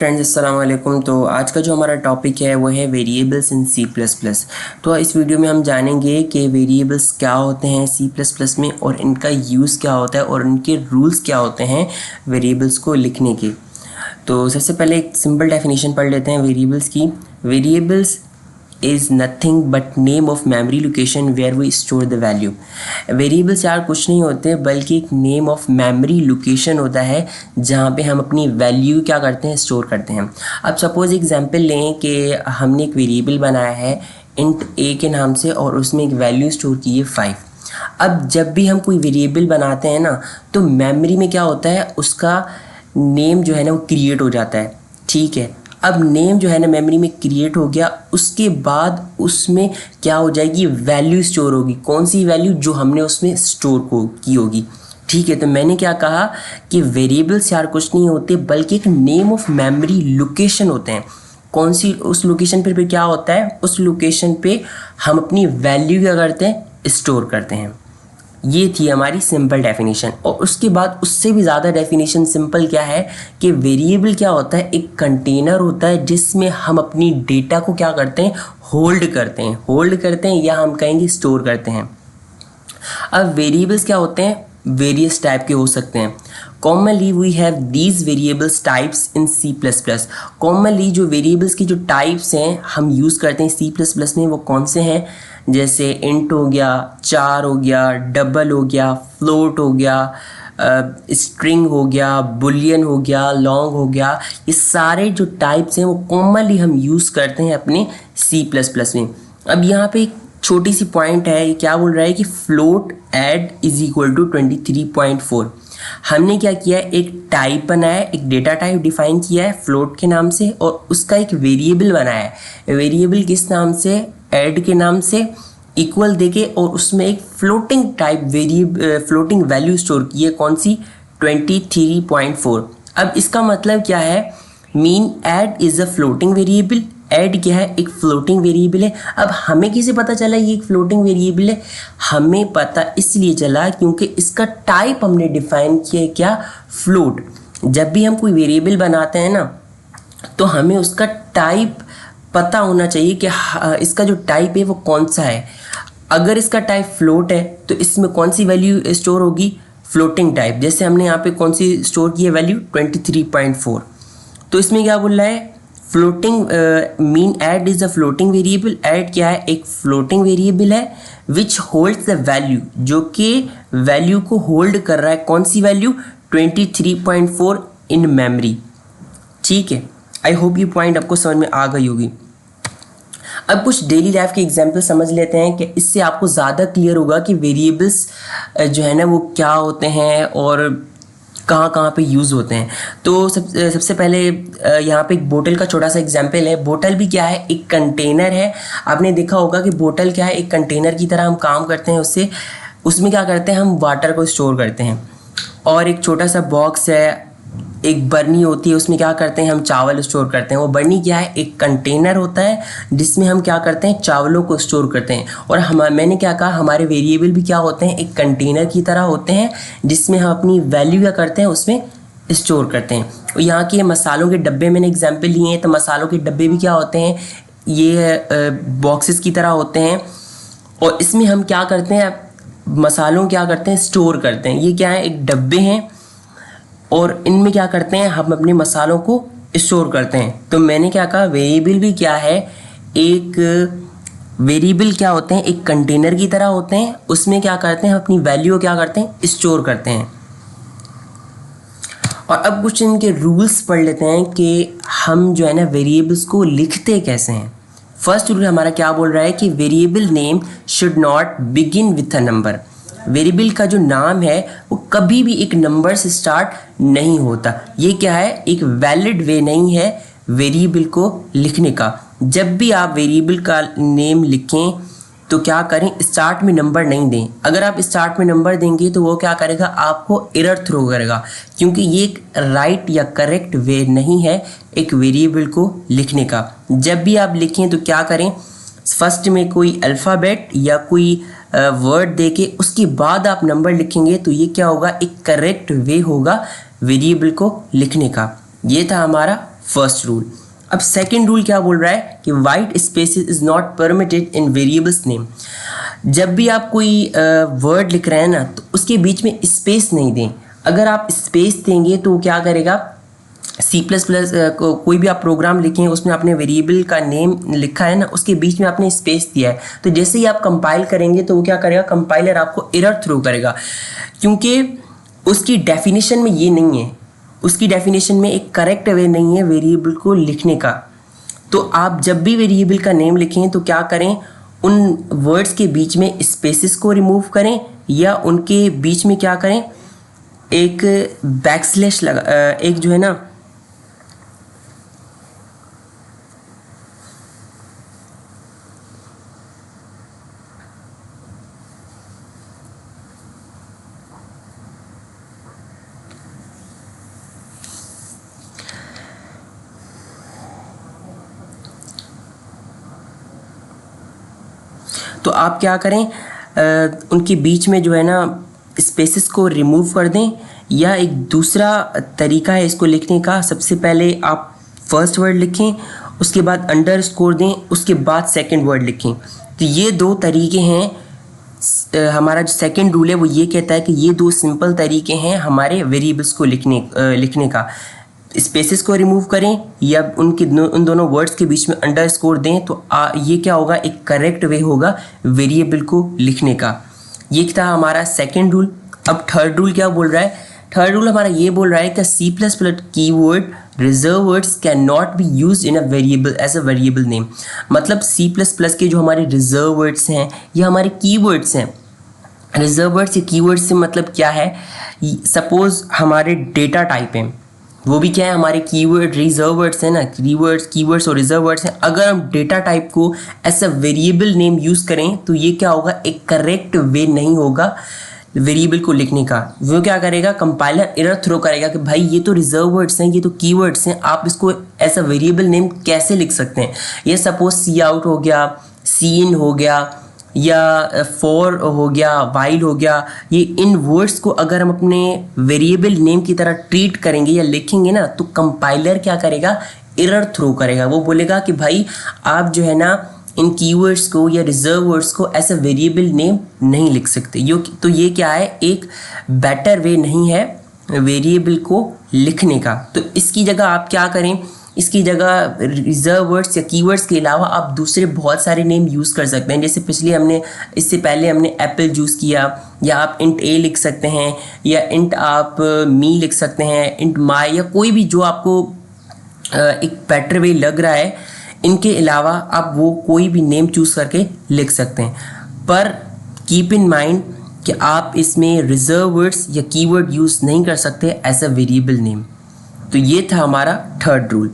Friends अस्सलाम वालेकुम। तो आज का जो हमारा टॉपिक है वो है variables in C plus plus. तो इस वीडियो में हम जानेंगे कि वेरिएबल्स क्या होते हैं सी प्लस प्लस में और इनका यूज़ क्या होता है और इनके रूल्स क्या होते हैं वेरिएबल्स को लिखने के। तो सबसे पहले एक सिंपल डेफिनेशन पढ़ लेते हैं वेरिएबल्स की। Variables is nothing but name of memory location where we store the value. Variables यार कुछ नहीं होते बल्कि एक नेम ऑफ मेमोरी लोकेशन होता है जहाँ पे हम अपनी वैल्यू क्या करते हैं, स्टोर करते हैं। अब सपोज़ एग्जांपल लें कि हमने एक वेरिएबल बनाया है इंट ए के नाम से और उसमें एक वैल्यू स्टोर की है 5। अब जब भी हम कोई वेरिएबल बनाते हैं ना तो मेमोरी में क्या होता है, उसका नेम जो है ना वो क्रिएट हो जाता है। ठीक है, अब नेम जो है ना मेमोरी में क्रिएट हो गया, उसके बाद उसमें क्या हो जाएगी, वैल्यू स्टोर होगी। कौन सी वैल्यू, जो हमने उसमें स्टोर की होगी। ठीक है, तो मैंने क्या कहा कि वेरिएबल्स यार कुछ नहीं होते बल्कि एक नेम ऑफ मेमोरी लोकेशन होते हैं। कौन सी, उस लोकेशन पे क्या होता है, उस लोकेशन पे हम अपनी वैल्यू क्या करते हैं, स्टोर करते हैं। ये थी हमारी सिंपल डेफिनेशन। और उसके बाद उससे भी ज़्यादा डेफिनेशन सिंपल क्या है कि वेरिएबल क्या होता है, एक कंटेनर होता है जिसमें हम अपनी डेटा को क्या करते हैं, होल्ड करते हैं या हम कहेंगे स्टोर करते हैं। अब वेरिएबल्स क्या होते हैं, वेरियस टाइप के हो सकते हैं। Commonly we have these variables types in C plus plus. Commonly जो वेरिएबल्स की जो टाइप्स हैं हम यूज़ करते हैं सी प्लस प्लस में, वो कौन से हैं, जैसे इंट हो गया, चार हो गया, डबल हो गया, फ्लोट हो गया, स्ट्रिंग हो गया, बुलियन हो गया, लॉन्ग हो गया। ये सारे जो टाइप्स हैं वो कॉमनली हम यूज़ करते हैं अपने सी प्लस प्लस में। अब यहाँ पे एक छोटी सी पॉइंट है, ये क्या बोल रहा है कि float add is equal to 23.4। हमने क्या किया है, एक टाइप बनाया है, एक डेटा टाइप डिफाइन किया है फ्लोट के नाम से और उसका एक वेरिएबल बनाया है। वेरिएबल किस नाम से, ऐड के नाम से, इक्वल देके और उसमें एक floating type floating value store की है। कौन सी, 23.4। अब इसका मतलब क्या है, mean add is a floating variable. Add क्या है, एक फ्लोटिंग वेरिएबल है। अब हमें कैसे पता चला ये एक फ्लोटिंग वेरिएबल है, हमें पता इसलिए चला क्योंकि इसका टाइप हमने डिफाइन किया है, क्या, फ्लोट। जब भी हम कोई वेरिएबल बनाते हैं ना तो हमें उसका टाइप पता होना चाहिए कि इसका जो टाइप है वो कौन सा है। अगर इसका टाइप फ्लोट है तो इसमें कौन सी वैल्यू स्टोर होगी, फ्लोटिंग टाइप। जैसे हमने यहाँ पे कौन सी स्टोर की है वैल्यू, 23.4। तो इसमें क्या बोल रहा है, floating mean add is a floating variable. Add क्या है, एक फ्लोटिंग वेरिएबल है विच होल्ड्स द वैल्यू, जो कि वैल्यू को होल्ड कर रहा है। कौन सी वैल्यू, 23.4 इन मेमोरी। ठीक है, आई होप ये पॉइंट आपको समझ में आ गई होगी। अब कुछ डेली लाइफ के एग्जांपल समझ लेते हैं कि इससे आपको ज़्यादा क्लियर होगा कि वेरिएबल्स जो है ना वो क्या होते हैं और कहाँ कहाँ पे यूज़ होते हैं। तो सबसे पहले यहाँ पे एक बोतल का छोटा सा एग्जांपल है। बोतल भी क्या है, एक कंटेनर है। आपने देखा होगा कि बोतल क्या है, एक कंटेनर की तरह हम काम करते हैं उससे। उसमें क्या करते हैं, हम वाटर को स्टोर करते हैं। और एक छोटा सा बॉक्स है, एक बर्नी होती है, उसमें क्या करते हैं, हम चावल स्टोर करते हैं। वो बर्नी क्या है, एक कंटेनर होता है जिसमें हम क्या करते हैं, चावलों को स्टोर करते हैं। और मैंने क्या कहा, हमारे वेरिएबल भी क्या होते हैं, एक कंटेनर की तरह होते हैं जिसमें हम अपनी वैल्यू क्या करते हैं, उसमें स्टोर करते हैं। और यहाँ के मसालों के डब्बे मैंने एग्जाम्पल लिए हैं, तो मसालों के डब्बे भी क्या होते हैं, ये बॉक्सेस की तरह होते हैं। और इसमें हम क्या करते हैं, मसालों क्या करते हैं, स्टोर करते हैं। ये क्या है, एक डब्बे हैं और इनमें क्या करते हैं, हम अपने मसालों को स्टोर करते हैं। तो मैंने क्या कहा, वेरिएबल भी क्या है, एक वेरिएबल क्या होते हैं, एक कंटेनर की तरह होते हैं। उसमें क्या करते हैं, अपनी वैल्यू क्या करते हैं, स्टोर करते हैं। और अब कुछ इनके रूल्स पढ़ लेते हैं कि हम जो है ना वेरिएबल्स को लिखते कैसे हैं। फर्स्ट रूल हमारा क्या बोल रहा है कि variable name should not begin with a number. Variable का जो नाम है वो कभी भी एक नंबर से स्टार्ट नहीं होता। ये क्या है, एक वैलिड वे नहीं है वेरिएबल को लिखने का। जब भी आप वेरिएबल का नेम लिखें तो क्या करें, स्टार्ट में नंबर नहीं दें। अगर आप स्टार्ट में नंबर देंगे तो वो क्या करेगा, आपको एरर थ्रो करेगा, क्योंकि ये एक राइट या करेक्ट वे नहीं है एक वेरिएबल को लिखने का। जब भी आप लिखें तो क्या करें, फर्स्ट में कोई अल्फ़ाबेट या कोई वर्ड देके उसके बाद आप नंबर लिखेंगे तो ये क्या होगा, एक करेक्ट वे होगा वेरिएबल को लिखने का। ये था हमारा फर्स्ट रूल। अब सेकंड रूल क्या बोल रहा है कि white spaces is not permitted in variables name. जब भी आप कोई वर्ड लिख रहे हैं ना तो उसके बीच में स्पेस नहीं दें। अगर आप स्पेस देंगे तो क्या करेगा, सी प्लस प्लस कोई भी आप प्रोग्राम लिखें उसमें आपने वेरिएबल का नेम लिखा है ना, उसके बीच में आपने स्पेस दिया है, तो जैसे ही आप कंपाइल करेंगे तो वो क्या करेगा, कंपाइलर आपको एरर थ्रो करेगा, क्योंकि उसकी डेफिनेशन में ये नहीं है, उसकी डेफिनेशन में एक करेक्ट वे नहीं है वेरिएबल को लिखने का। तो आप जब भी वेरिएबल का नेम लिखें तो क्या करें, उन वर्ड्स के बीच में स्पेसेस को रिमूव करें या उनके बीच में क्या करें, एक बैकस्लैश लगा, एक जो है ना तो आप क्या करें, उनके बीच में जो है ना स्पेसेस को रिमूव कर दें। या एक दूसरा तरीका है इसको लिखने का, सबसे पहले आप फर्स्ट वर्ड लिखें, उसके बाद अंडरस्कोर दें, उसके बाद सेकंड वर्ड लिखें। तो ये दो तरीके हैं। हमारा जो सेकंड रूल है वो ये कहता है कि ये दो सिंपल तरीके हैं हमारे वेरिएबल्स को लिखने का। स्पेसेस को रिमूव करें या उन दोनों वर्ड्स के बीच में अंडरस्कोर दें, तो ये क्या होगा, एक करेक्ट वे होगा वेरिएबल को लिखने का। ये था हमारा सेकंड रूल। अब थर्ड रूल क्या बोल रहा है, थर्ड रूल हमारा ये बोल रहा है कि C plus plus keyword reserve words can not be used in a variable as a variable name. मतलब सी प्लस प्लस के जो हमारे रिजर्व वर्ड्स हैं या हमारे कीवर्ड्स हैं, रिजर्व वर्ड्स या कीवर्ड्स से मतलब क्या है, सपोज हमारे डेटा टाइप हैं, वो भी क्या है, हमारे कीवर्ड रिजर्व वर्ड्स हैं ना, कीवर्ड्स और रिजर्व वर्ड्स हैं। अगर हम डेटा टाइप को as a variable name use करें तो ये क्या होगा, एक करेक्ट वे नहीं होगा वेरिएबल को लिखने का। वो क्या करेगा, कंपाइलर एरर थ्रो करेगा कि भाई ये तो रिजर्व वर्ड्स हैं, ये तो कीवर्ड्स हैं, आप इसको एज अ वेरिएबल नेम कैसे लिख सकते हैं। ये सपोज सी आउट हो गया, सी इन हो गया, या फॉर हो गया, वाइल हो गया, ये इन वर्ड्स को अगर हम अपने वेरिएबल नेम की तरह ट्रीट करेंगे या लिखेंगे ना, तो कंपाइलर क्या करेगा, एरर थ्रो करेगा। वो बोलेगा कि भाई आप जो है ना इन कीवर्ड्स को या रिजर्व वर्ड्स को ऐसा वेरिएबल नेम नहीं लिख सकते। तो ये क्या है, एक बेटर वे नहीं है वेरिएबल को लिखने का। तो इसकी जगह आप क्या करें, इसकी जगह रिजर्व वर्ड्स या कीवर्ड्स के अलावा आप दूसरे बहुत सारे नेम यूज़ कर सकते हैं। जैसे इससे पहले हमने एप्पल यूज़ किया, या आप इंट ए लिख सकते हैं, या इंट आप मी लिख सकते हैं, इंट माई, या कोई भी जो आपको एक बेटर वे लग रहा है। इनके अलावा आप वो कोई भी नेम चूज़ करके लिख सकते हैं, पर कीप इन माइंड कि आप इसमें रिजर्व वर्ड्स या कीवर्ड यूज़ नहीं कर सकते एज अ वेरिएबल नेम। तो ये था हमारा थर्ड रूल।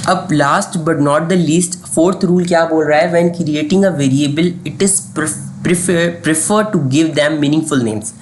अब last but not the least fourth rule क्या बोल रहा है, when creating a variable it is prefer to give them meaningful names.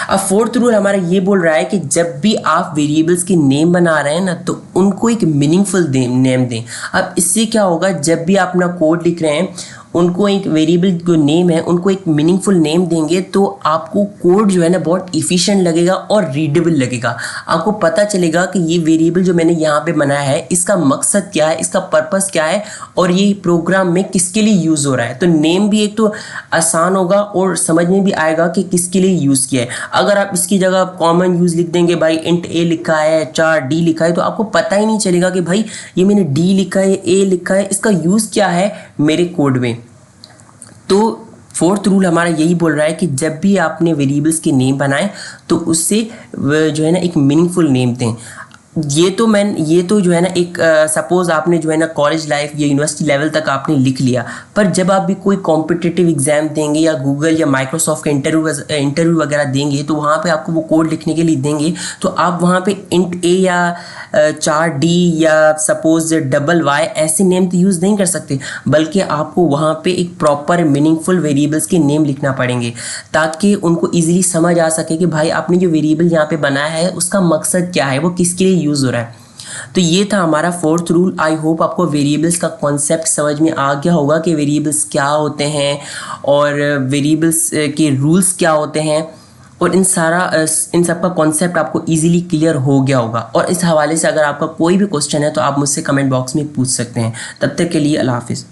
अब फोर्थ रूल हमारा ये बोल रहा है कि जब भी आप वेरिएबल्स के नेम बना रहे हैं ना, तो उनको एक मीनिंगफुल नेम दें। अब इससे क्या होगा, जब भी आप अपना कोड लिख रहे हैं, उनको एक वेरिएबल जो नेम है उनको एक मीनिंगफुल नेम देंगे, तो आपको कोड जो है ना बहुत इफ़िशिएंट लगेगा और रीडेबल लगेगा। आपको पता चलेगा कि ये वेरिएबल जो मैंने यहाँ पे बनाया है इसका मकसद क्या है, इसका पर्पस क्या है, और ये प्रोग्राम में किसके लिए यूज़ हो रहा है। तो नेम भी एक तो आसान होगा और समझ में भी आएगा कि किसके लिए यूज़ किया है। अगर आप इसकी जगह कॉमन यूज़ लिख देंगे, भाई इंट ए लिखा है, 4 डी लिखा है, तो आपको पता ही नहीं चलेगा कि भाई ये मैंने डी लिखा है, ए लिखा है, इसका यूज़ क्या है मेरे कोड में। तो फोर्थ रूल हमारा यही बोल रहा है कि जब भी आपने वेरिएबल्स के नेम बनाए तो उससे जो है ना एक मीनिंगफुल नेम दें। ये तो जो है ना एक सपोज आपने जो है ना कॉलेज लाइफ या यूनिवर्सिटी लेवल तक आपने लिख लिया, पर जब आप भी कोई कॉम्पिटिटिव एग्जाम देंगे या गूगल या माइक्रोसॉफ्ट का इंटरव्यू वगैरह देंगे, तो वहाँ पे आपको वो कोड लिखने के लिए देंगे, तो आप वहाँ पे इंट ए या 4 डी या सपोज डबल वाई ऐसे नेम तो यूज़ नहीं कर सकते, बल्कि आपको वहाँ पे एक प्रॉपर मीनिंगफुल वेरिएबल्स के नेम लिखना पड़ेंगे, ताकि उनको ईजिली समझ आ सके कि भाई आपने जो वेरिएबल यहाँ पे बनाया है उसका मकसद क्या है, वो किसके लिए यूज़ हो रहा है। तो ये था हमारा फोर्थ रूल। आई होप आपको वेरिएबल्स का कॉन्सेप्ट समझ में आ गया होगा कि वेरिएबल्स क्या होते हैं और वेरिएबल्स के रूल्स क्या होते हैं। और इन सब का कॉन्सेप्ट आपको इजीली क्लियर हो गया होगा। और इस हवाले से अगर आपका कोई भी क्वेश्चन है तो आप मुझसे कमेंट बॉक्स में पूछ सकते हैं। तब तक के लिए अल्लाह हाफिज़।